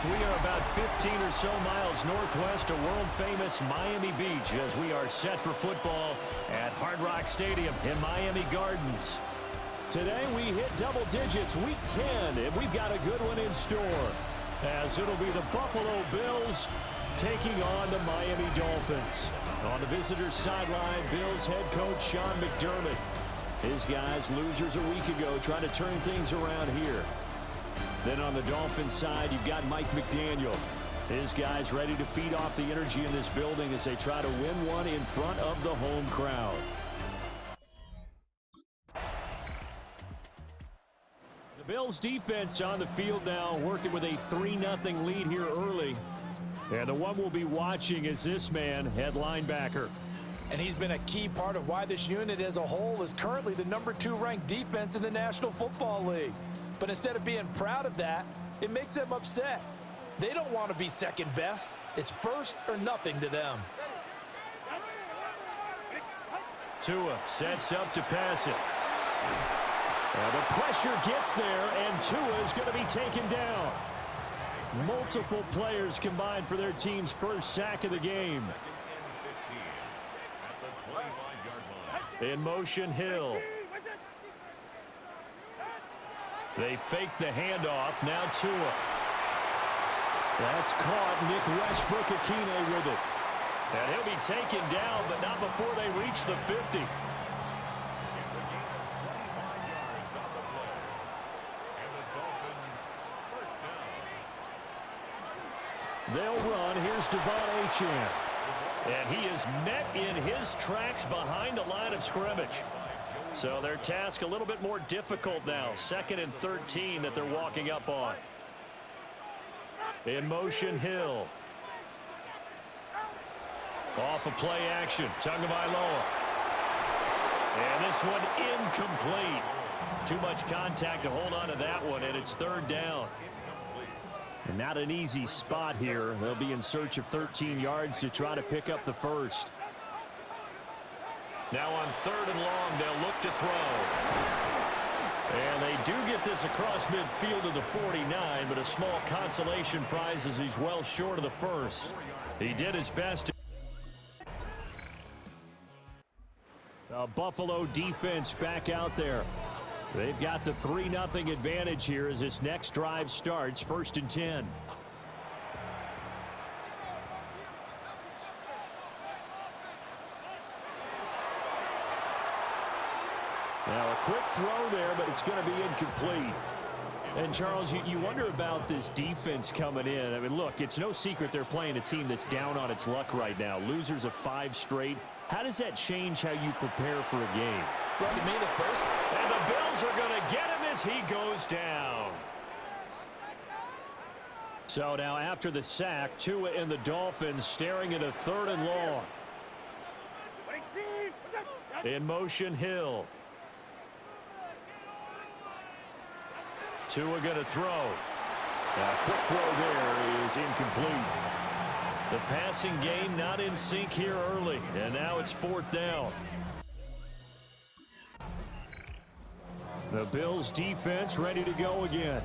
We are about 15 or so miles northwest of world-famous Miami Beach as we are set for football at Hard Rock Stadium in Miami Gardens. Today we hit double digits, week 10, and we've got a good one in store as it'll be the Buffalo Bills taking on the Miami Dolphins. On the visitors' sideline, Bills head coach Sean McDermott. His guys, losers a week ago, trying to turn things around here. Then on the Dolphins side, you've got Mike McDaniel. His guys ready to feed off the energy in this building as they try to win one in front of the home crowd. The Bills defense on the field now, working with a 3-0 lead here early. And the one we'll be watching is this man, head linebacker. And he's been a key part of why this unit as a whole is currently the #2 ranked defense in the National Football League. But instead of being proud of that, it makes them upset. They don't want to be second best. It's first or nothing to them. Tua sets up to pass it. Well, the pressure gets there, and Tua is going to be taken down. Multiple players combined for their team's first sack of the game. In motion, Hill. They fake the handoff. Now Tua. That's caught. Nick Westbrook-Ikhine with it. And he'll be taken down, but not before they reach the 50. They'll run. Here's Devon Achane. And he is met in his tracks behind the line of scrimmage. So their task a little bit more difficult now. 2nd and 13 that they're walking up on. In motion, Hill. Off of play action, Tagovailoa. And this one incomplete. Too much contact to hold on to that one, and it's 3rd down. And not an easy spot here. They'll be in search of 13 yards to try to pick up the first. Now on 3rd and long, they'll look to throw. And they do get this across midfield to the 49, but a small consolation prize as he's well short of the first. He did his best. The Buffalo defense back out there. They've got the 3-0 advantage here as this next drive starts, 1st and 10. Now a quick throw there, but it's going to be incomplete. And Charles, you wonder about this defense coming in. I mean, look, it's no secret they're playing a team that's down on its luck right now. Losers of 5 straight. How does that change how you prepare for a game? Well, to me, the first. And the Bills are going to get him as he goes down. So now after the sack, Tua and the Dolphins staring at a 3rd and long. In motion, Hill. Tua going to throw. A quick throw there is incomplete. The passing game not in sync here early, and now it's 4th down. The Bills defense ready to go again.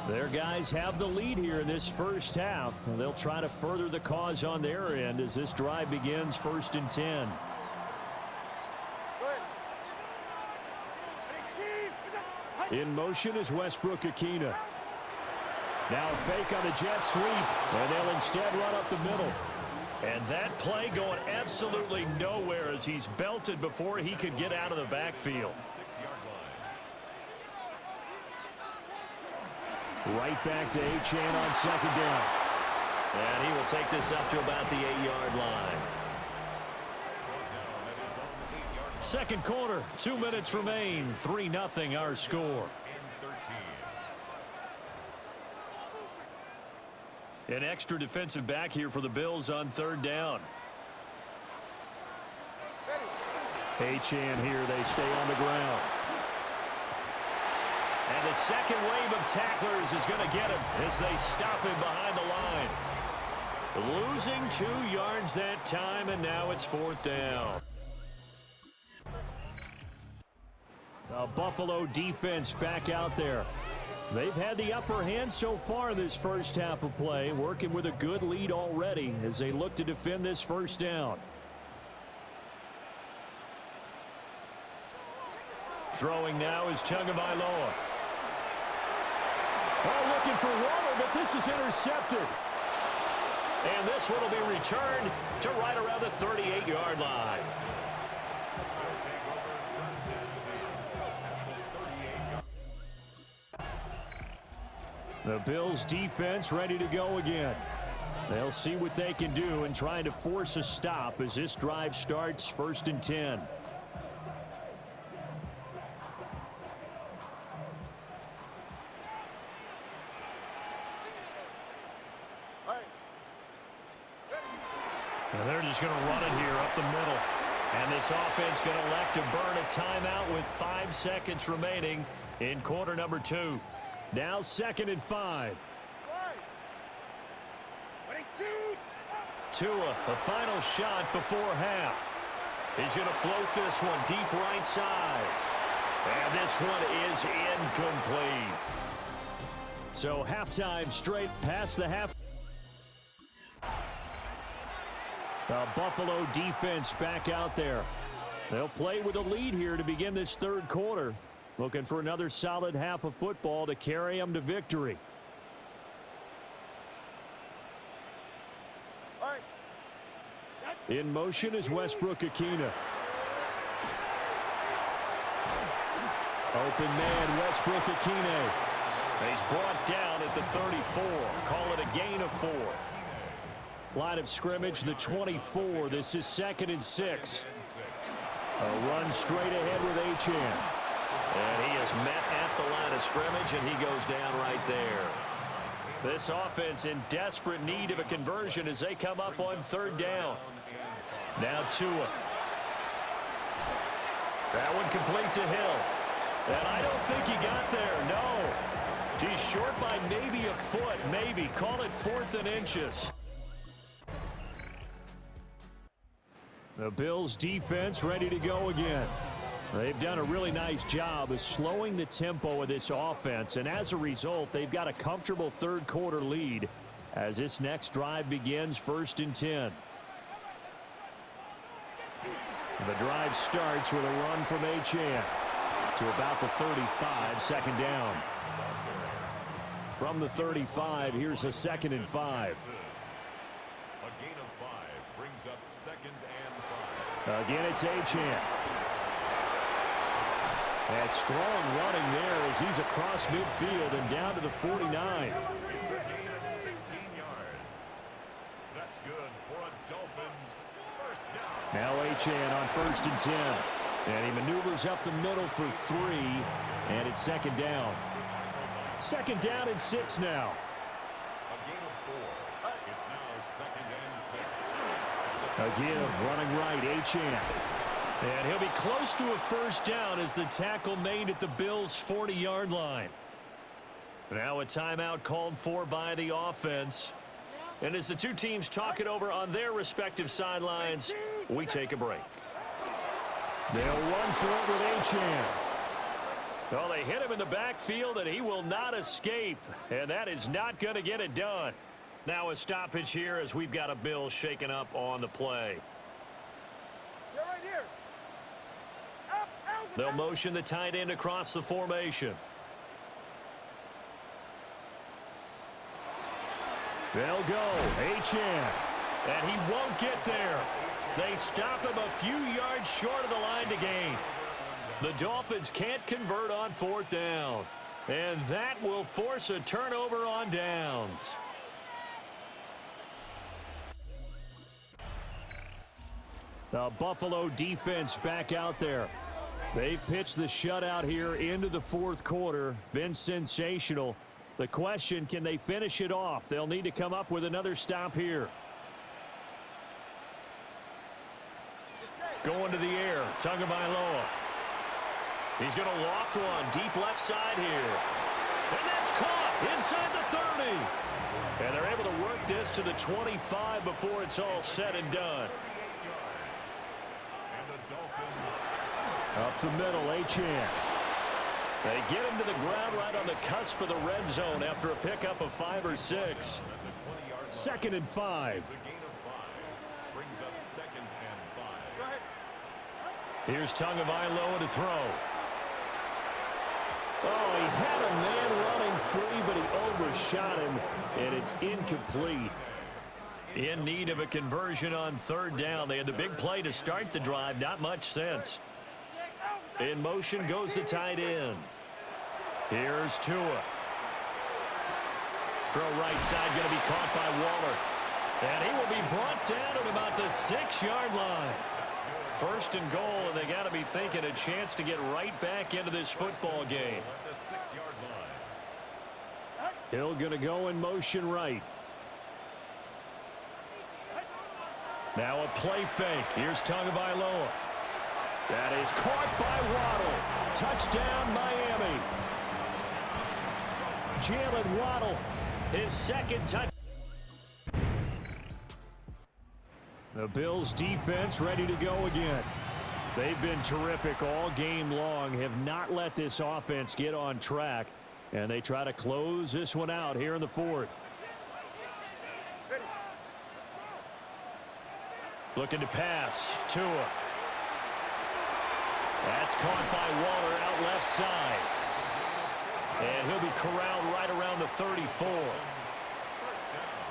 Their guys have the lead here in this first half. They'll try to further the cause on their end as this drive begins, 1st and 10. In motion is Westbrook-Ikhine. Now a fake on the jet sweep, and they'll instead run up the middle. And that play going absolutely nowhere as he's belted before he could get out of the backfield. Right back to Achane on 2nd down. And he will take this up to about the 8-yard line. 2nd quarter, 2 minutes remain. 3-0 our score. An extra defensive back here for the Bills on 3rd down. Achane here, they stay on the ground. And the second wave of tacklers is going to get him as they stop him behind the line. Losing 2 yards that time, and now it's 4th down. The Buffalo defense back out there. They've had the upper hand so far this first half of play, working with a good lead already as they look to defend this first down. Throwing now is Tagovailoa. Oh, looking for Waller, but this is intercepted. And this one will be returned to right around the 38-yard line. The Bills defense ready to go again. They'll see what they can do in trying to force a stop as this drive starts 1st and 10. And they're just going to run it here up the middle. And this offense going to elect to burn a timeout with 5 seconds remaining in quarter number 2. Now 2nd and 5. Tua, a final shot before half. He's going to float this one deep right side. And this one is incomplete. So halftime straight past the half. The Buffalo defense back out there. They'll play with a lead here to begin this 3rd quarter. Looking for another solid half of football to carry them to victory. In motion is Westbrook-Ikhine. Open man, Westbrook-Ikhine. He's brought down at the 34. Call it a gain of 4. Line of scrimmage, the 24. This is 2nd and 6. A run straight ahead with Achane. And he is met at the line of scrimmage, and he goes down right there. This offense in desperate need of a conversion as they come up on 3rd down. Now Tua. That one complete to Hill. And I don't think he got there, no. He's short by maybe a foot, maybe. Call it 4th and inches. The Bills defense ready to go again. They've done a really nice job of slowing the tempo of this offense, and as a result, they've got a comfortable 3rd quarter lead as this next drive begins 1st and 10. The drive starts with a run from Achane to about the 35, 2nd down. From the 35, here's a 2nd and 5. A gain of 5 brings up 2nd and 5. Again, it's Achane. And strong running there as he's across midfield and down to the 49. It's a gain of 16 yards. That's good for a Dolphins first down. Now Achane on 1st and 10. And he maneuvers up the middle for 3. And it's 2nd down. 2nd down and 6 now. A gain of 4. It's now 2nd and 6. Again, running right, Achane. And he'll be close to a first down as the tackle made at the Bills' 40-yard line. Now a timeout called for by the offense. And as the two teams talk it over on their respective sidelines, we take a break. They'll run for it with Achane. Well, they hit him in the backfield, and he will not escape. And that is not going to get it done. Now a stoppage here as we've got a Bills shaken up on the play. They'll motion the tight end across the formation. They'll go. Achane. And he won't get there. They stop him a few yards short of the line to gain. The Dolphins can't convert on 4th down. And that will force a turnover on downs. The Buffalo defense back out there. They've pitched the shutout here into the 4th quarter. Been sensational. The question, can they finish it off? They'll need to come up with another stop here. Going to the air, Tagovailoa. He's going to loft one deep left side here. And that's caught inside the 30. And they're able to work this to the 25 before it's all said and done. Up the middle, Achane. They get him to the ground right on the cusp of the red zone after a pickup of 5 or 6. 2nd and 5. It's a gain of 5. Brings up 2nd and 5. Here's Tagovailoa to throw. Oh, he had a man running free, but he overshot him, and it's incomplete. In need of a conversion on 3rd down. They had the big play to start the drive. Not much sense. In motion goes the tight end. Here's Tua. Throw right side, going to be caught by Waller. And he will be brought down at about the 6-yard line. 1st and goal, and they got to be thinking a chance to get right back into this football game. At the 6-yard line. Hill going to go in motion right. Now a play fake. Here's Tagovailoa. That is caught by Waddle. Touchdown, Miami. Jalen Waddle, his 2nd touchdown. The Bills defense ready to go again. They've been terrific all game long, have not let this offense get on track, and they try to close this one out here in the 4th. Looking to pass. Tua. That's caught by Waller out left side. And he'll be corralled right around the 34. First down.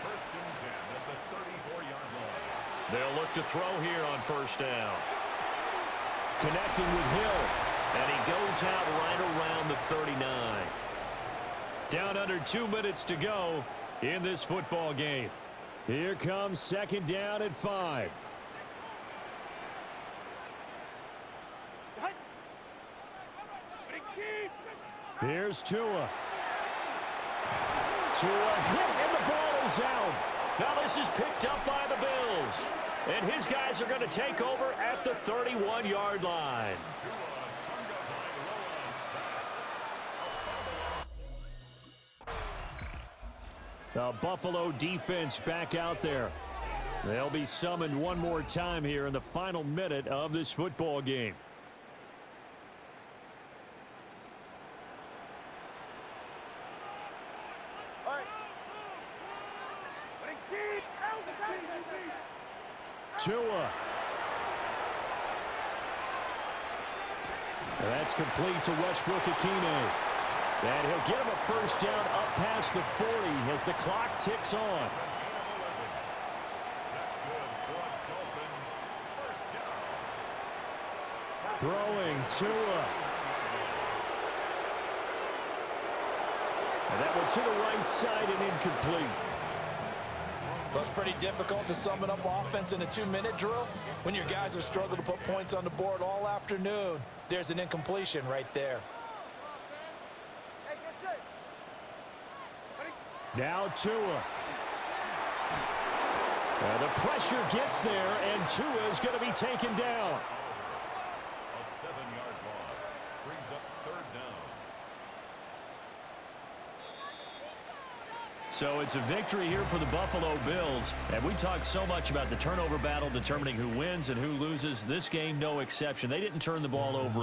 1st and 10 at the 34-yard line. They'll look to throw here on 1st down. Connecting with Hill. And he goes out right around the 39. Down under 2 minutes to go in this football game. Here comes 2nd down at 5. Here's Tua. Tua hit, and the ball is out. Now this is picked up by the Bills. And his guys are going to take over at the 31-yard line. The Buffalo defense back out there. They'll be summoned one more time here in the final minute of this football game. Tua. That's complete to Westbrook-Ikhine. And he'll get him a 1st down up past the 40 as the clock ticks on. That's good for a Dolphins. 1st down. Throwing Tua. And that one to the right side and incomplete. Well, it's pretty difficult to summon up offense in a 2-minute drill when your guys have struggled to put points on the board all afternoon. There's an incompletion right there. Now Tua. The pressure gets there, and Tua is going to be taken down. A 7-yard loss brings up 3rd down. So it's a victory here for the Buffalo Bills. And we talked so much about the turnover battle determining who wins and who loses. This game, no exception. They didn't turn the ball over